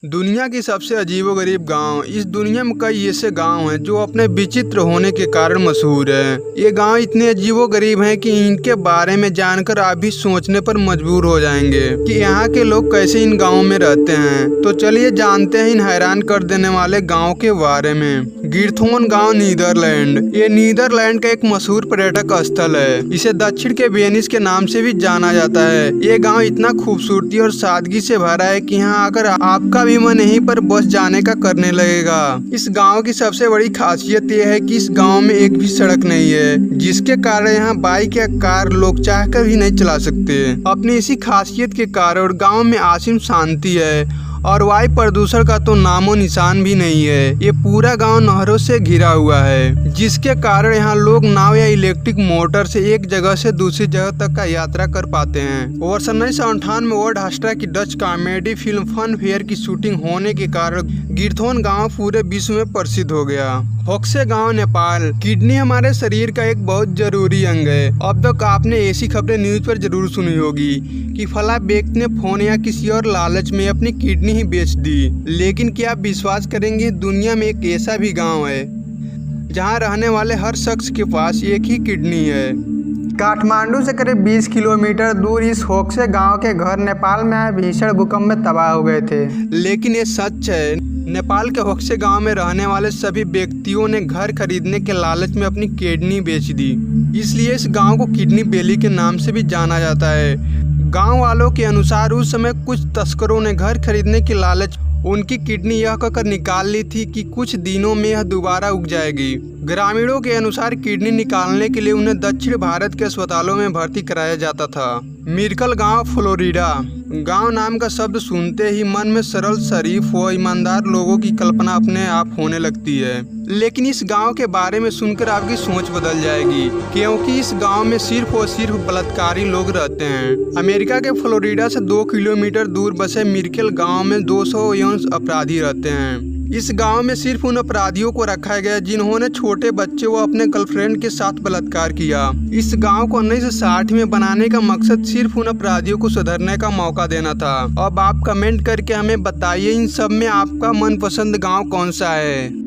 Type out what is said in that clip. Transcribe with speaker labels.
Speaker 1: दुनिया की सबसे अजीबोगरीब गांव। इस दुनिया में कई ऐसे गांव हैं जो अपने विचित्र होने के कारण मशहूर हैं। ये गांव इतने अजीबोगरीब हैं कि इनके बारे में जानकर आप भी सोचने पर मजबूर हो जाएंगे कि यहाँ के लोग कैसे इन गांवों में रहते हैं। तो चलिए जानते हैं इन हैरान कर देने वाले गाँव के बारे में। गिरथोन गाँव, नीदरलैंड। ये नीदरलैंड का एक मशहूर पर्यटक स्थल है। इसे दक्षिण के वेनिस के नाम से भी जाना जाता है। ये गाँव इतना खूबसूरती और सादगी से भरा है कि यहाँ आकर आपका भी मन यहीं पर बस जाने का करने लगेगा। इस गांव की सबसे बड़ी खासियत यह है कि इस गांव में एक भी सड़क नहीं है, जिसके कारण यहाँ बाइक या कार लोग चाहकर भी नहीं चला सकते। अपनी इसी खासियत के कारण गांव में असीम शांति है और वायु प्रदूषण का तो नामो निशान भी नहीं है। ये पूरा गांव नहरों से घिरा हुआ है, जिसके कारण यहाँ लोग नाव या इलेक्ट्रिक मोटर से एक जगह से दूसरी जगह तक का यात्रा कर पाते हैं। वर्ष 1998 में वर्ल्ड हास्टा की Dutch comedy film fun fair की शूटिंग होने के कारण गिरथोन गाँव पूरे विश्व में प्रसिद्ध हो गया। होक्से गांव, नेपाल। किडनी हमारे शरीर का एक बहुत जरूरी अंग है। अब तक आपने ऐसी खबरें न्यूज पर जरूर सुनी होगी कि फला व्यक्ति ने फोन या किसी और लालच में अपनी किडनी ही बेच दी। लेकिन क्या आप विश्वास करेंगे, दुनिया में एक ऐसा भी गांव है जहां रहने वाले हर शख्स के पास एक ही किडनी है। काठमांडू से करीब 20 किलोमीटर दूर इस होक्से गांव के घर नेपाल में आए भीषण भूकंप में तबाह हो गए थे। लेकिन ये सच है, नेपाल के होक्से गांव में रहने वाले सभी व्यक्तियों ने घर खरीदने के लालच में अपनी किडनी बेच दी। इसलिए इस गांव को किडनी वैली के नाम से भी जाना जाता है। गांव वालों के अनुसार उस समय कुछ तस्करों ने घर खरीदने के लालच उनकी किडनी यह कहकर निकाल ली थी कि कुछ दिनों में यह दोबारा उग जाएगी। ग्रामीणों के अनुसार किडनी निकालने के लिए उन्हें दक्षिण भारत के अस्पतालों में भर्ती कराया जाता था। मिर्कल गांव, फ्लोरिडा। गांव नाम का शब्द सुनते ही मन में सरल, शरीफ व ईमानदार लोगों की कल्पना अपने आप होने लगती है। लेकिन इस गांव के बारे में सुनकर आपकी सोच बदल जाएगी, क्योंकि इस गांव में सिर्फ और सिर्फ बलात्कारी लोग रहते हैं। अमेरिका के फ्लोरिडा से 2 किलोमीटर दूर बसे मिर्कल गांव में 200 यौन अपराधी रहते हैं। इस गांव में सिर्फ उन अपराधियों को रखा गया जिन्होंने छोटे बच्चे व अपने गर्लफ्रेंड के साथ बलात्कार किया। इस गांव को 1960 में बनाने का मकसद सिर्फ उन अपराधियों को सुधरने का मौका देना था। अब आप कमेंट करके हमें बताइए, इन सब में आपका मनपसंद गांव कौन सा है।